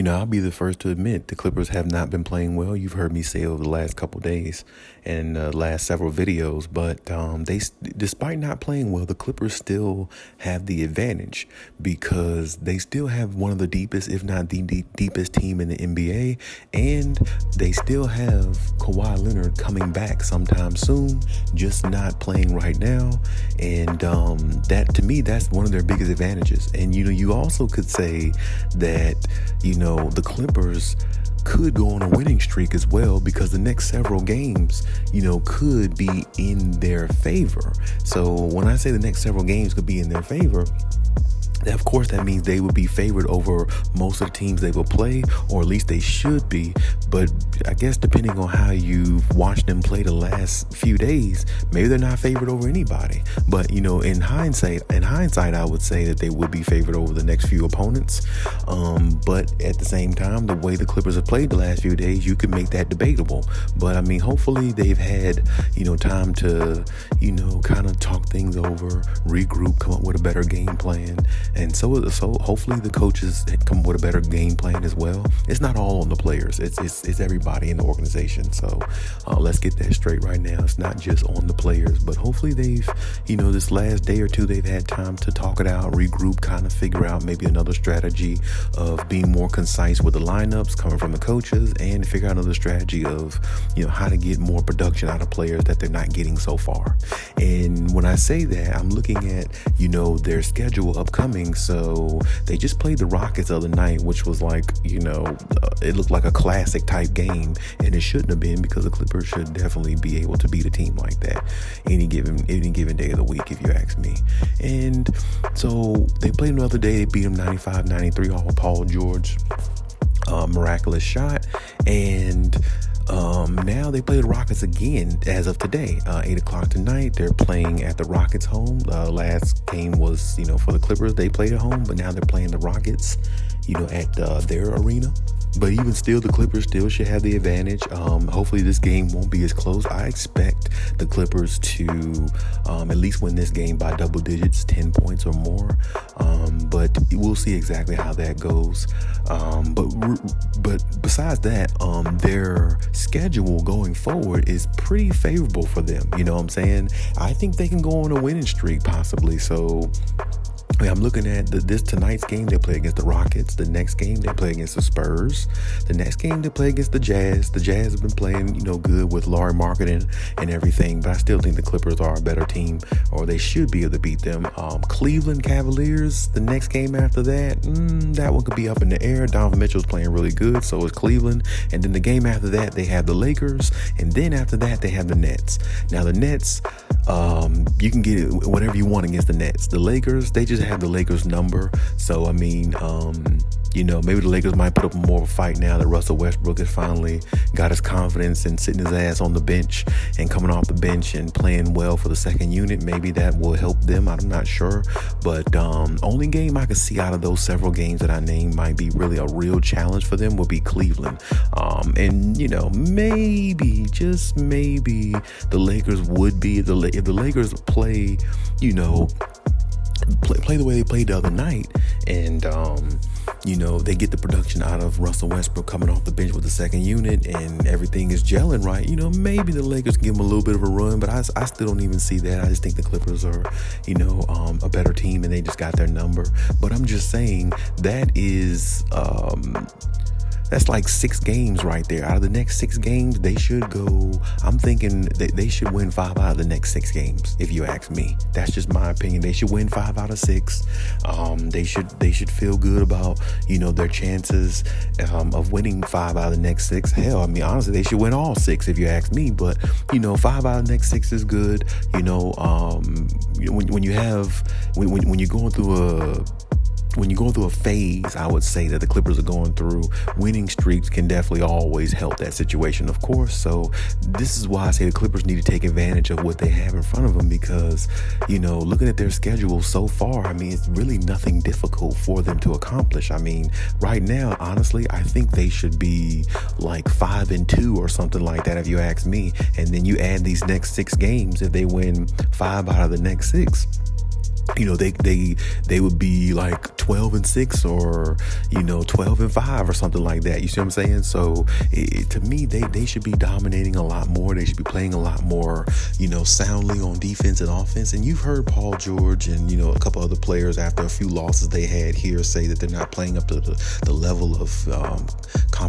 I'll be the first to admit the Clippers have not been playing well. You've heard me say over the last couple of days and last several videos, but despite not playing well, the Clippers still have the advantage because they still have one of the deepest, if not the deepest team in the NBA, and they still have Kawhi Leonard coming back sometime soon, just not playing right now, and that to me, that's one of their biggest advantages. And you also could say that the Clippers could go on a winning streak as well because the next several games, could be in their favor. So when I say the next several games could be in their favor, of course, that means they will be favored over most of the teams they will play, or at least they should be. But I guess depending on how you've watched them play the last few days, maybe they're not favored over anybody. But, in hindsight, I would say that they would be favored over the next few opponents. But at the same time, the way the Clippers have played the last few days, you could make that debatable. But, hopefully they've had, time to, kind of talk things over, regroup, come up with a better game plan. And so hopefully the coaches come up with a better game plan as well. It's not all on the players. It's everybody in the organization. So let's get that straight right now. It's not just on the players, but hopefully they've, this last day or two, they've had time to talk it out, regroup, kind of figure out maybe another strategy of being more concise with the lineups coming from the coaches, and figure out another strategy of, how to get more production out of players that they're not getting so far. And when I say that, I'm looking at, their schedule upcoming. So they just played the Rockets the other night, which was like, it looked like a classic type game, and it shouldn't have been, because the Clippers should definitely be able to beat a team like that any given day of the week, if you ask me. And so they played them the other day. They beat them 95-93 off of Paul George. Miraculous shot. And now they play the Rockets again as of today, 8 o'clock tonight. They're playing at the Rockets home. Last game was, for the Clippers. They played at home, but now they're playing the Rockets, at their arena. But even still, the Clippers still should have the advantage. Hopefully this game won't be as close. I expect the Clippers to at least win this game by double digits, 10 points or more. But we'll see exactly how that goes. But besides that, their schedule going forward is pretty favorable for them. You know what I'm saying? I think they can go on a winning streak possibly. So I'm looking at tonight's game. They play against the Rockets. The next game they play against the Spurs. The next game they play against the Jazz. The Jazz have been playing, good with Larry Marketing and everything, but I still think the Clippers are a better team, or they should be able to beat them. Cleveland Cavaliers, the next game after that, that one could be up in the air. Donovan Mitchell's playing really good, so is Cleveland. And then the game after that, they have the Lakers, and then after that, they have the Nets. Now the Nets, you can get it whatever you want against the Nets. The Lakers, they just have the Lakers number. So maybe the Lakers might put up more of a fight now that Russell Westbrook has finally got his confidence and sitting his ass on the bench and coming off the bench and playing well for the second unit. Maybe that will help them. I'm not sure. But only game I could see out of those several games that I named might be really a real challenge for them would be Cleveland. And maybe, just maybe, the Lakers would be, if the Lakers play, play the way they played the other night, and they get the production out of Russell Westbrook coming off the bench with the second unit, and everything is gelling right, maybe the Lakers give them a little bit of a run, but I still don't even see that. I just think the Clippers are a better team, and they just got their number. But I'm just saying that is that's like 6 games right there. Out of the next 6 games, they should go, I'm thinking that they should win 5 out of the next 6 games, if you ask me. That's just my opinion. They should win 5 out of 6. They should feel good about, their chances of winning 5 out of the next 6. Hell, honestly, they should win all 6 if you ask me. But, 5 out of the next 6 is good. When you're going through when you're going through a phase, I would say that the Clippers are going through, winning streaks can definitely always help that situation, of course. So this is why I say the Clippers need to take advantage of what they have in front of them, because, looking at their schedule so far, it's really nothing difficult for them to accomplish. Right now, honestly, I think they should be like 5-2 or something like that, if you ask me. And then you add these next 6 games, if they win 5 out of the next 6, they would be like 12-6 or 12-5 or something like that. You see what I'm saying? So to me, they should be dominating a lot more. They should be playing a lot more soundly on defense and offense. And you've heard Paul George and a couple other players after a few losses they had here say that they're not playing up to the level of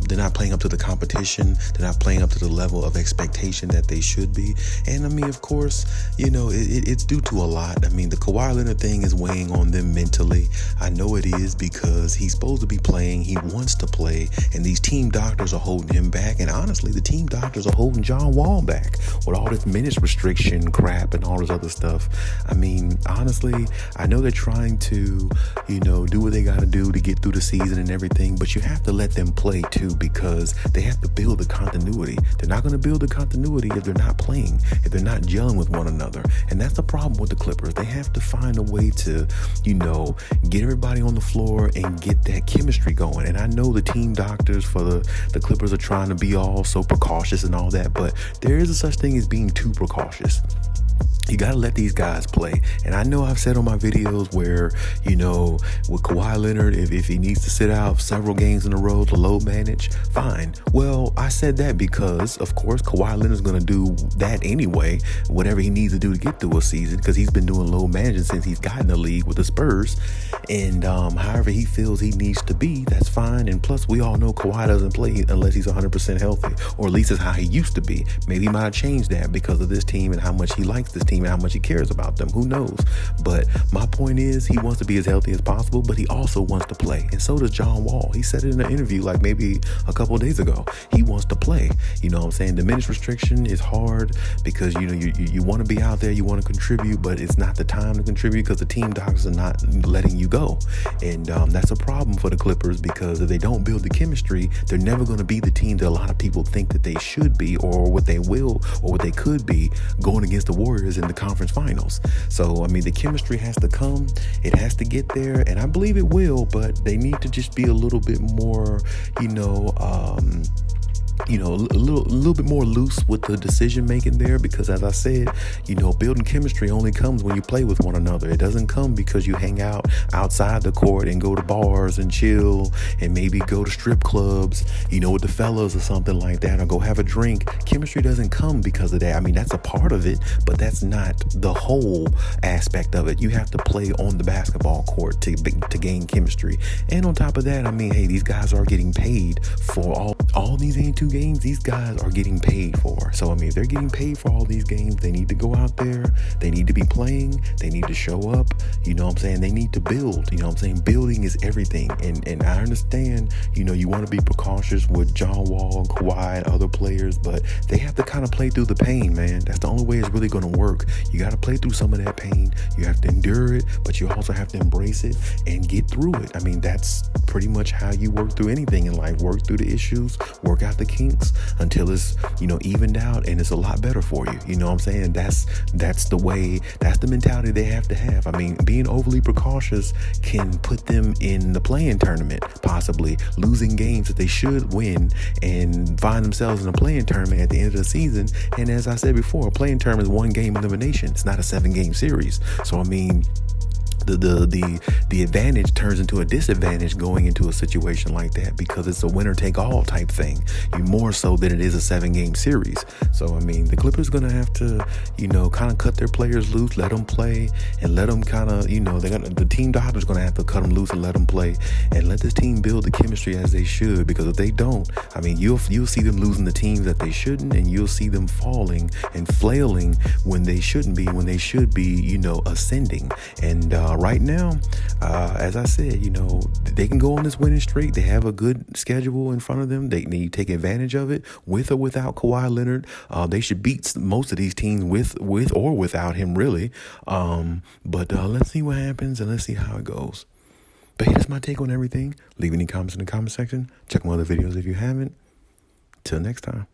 they're not playing up to the competition. They're not playing up to the level of expectation that they should be. And I mean, of course, it's due to a lot. I mean, the Kawhi Leonard thing is weighing on them mentally. I know it is because he's supposed to be playing. He wants to play, and these team doctors are holding him back. And honestly, the team doctors are holding John Wall back with all this minutes restriction crap and all this other stuff. I mean, honestly, I know they're trying to, do what they got to do to get through the season and everything, but you have to let them play too, because they have to build the continuity. They're not going to build the continuity if they're not playing, if they're not gelling with one another. And that's the problem with the Clippers. They have to find a way to, get everybody on the floor and get that chemistry going. And I know the team doctors for the Clippers are trying to be all so precautious and all that, but there is a such thing as being too precautious. You got to let these guys play. And I know I've said on my videos where, with Kawhi Leonard, if he needs to sit out several games in a row to load manage, fine. Well, I said that because, of course, Kawhi Leonard's going to do that anyway, whatever he needs to do to get through a season, because he's been doing load managing since he's gotten the league with the Spurs. And however he feels he needs to be, that's fine. And plus, we all know Kawhi doesn't play unless he's 100% healthy, or at least is how he used to be. Maybe he might have changed that because of this team and how much he likes this team and how much he cares about them. Who knows? But my point is, he wants to be as healthy as possible, but he also wants to play. And so does John Wall. He said it in an interview like maybe a couple of days ago. He wants to play. You know what I'm saying? The minutes restriction is hard because, you want to be out there, you want to contribute, but it's not the time to contribute because the team doctors are not letting you go. And that's a problem for the Clippers, because if they don't build the chemistry, they're never going to be the team that a lot of people think that they should be, or what they will, or what they could be going against the Warriors in the conference finals. So, I mean, the chemistry has to come. It has to get there, and I believe it will, but they need to just be a little bit more, a little bit more loose with the decision making there, because as I said, building chemistry only comes when you play with one another. It doesn't come because you hang out outside the court and go to bars and chill and maybe go to strip clubs, with the fellas or something like that, or go have a drink. Chemistry doesn't come because of that. I mean, that's a part of it, but that's not the whole aspect of it. You have to play on the basketball court to gain chemistry. And on top of that, I mean, hey, these guys are getting paid for all these 82 games. These guys are getting paid for. So, I mean, if they're getting paid for all these games, they need to go out there. They need to be playing. They need to show up. You know what I'm saying? They need to build. You know what I'm saying? Building is everything. And I understand, you want to be precautious with John Wall and Kawhi and other players, but they have to kind of play through the pain, man. That's the only way it's really going to work. You got to play through some of that pain. You have to endure it, but you also have to embrace it and get through it. I mean, that's pretty much how you work through anything in life. Work through the issues, work out the kinks until it's, evened out and it's a lot better for you. You know what I'm saying? That's the way, that's the mentality they have to have. I mean, being overly precautious can put them in the play-in tournament, possibly losing games that they should win and find themselves in a play-in tournament at the end of the season. And as I said before, a play-in tournament is 1 game elimination. It's not a 7-game series. So, I mean, the advantage turns into a disadvantage going into a situation like that, because it's a winner take all type thing. You more so than it is a 7-game series. So, I mean, the Clippers going to have to, kind of cut their players loose, let them play, and let them kind of, the team doctor's going to have to cut them loose and let them play, and let this team build the chemistry as they should. Because if they don't, I mean, you'll see them losing the teams that they shouldn't, and you'll see them falling and flailing when they shouldn't be, when they should be, ascending. And right now, as I said, they can go on this winning streak. They have a good schedule in front of them. They need to take advantage of it with or without Kawhi Leonard. They should beat most of these teams with or without him, really. But let's see what happens and let's see how it goes. But hey, that's my take on everything. Leave any comments in the comment section. Check my other videos if you haven't. Till next time.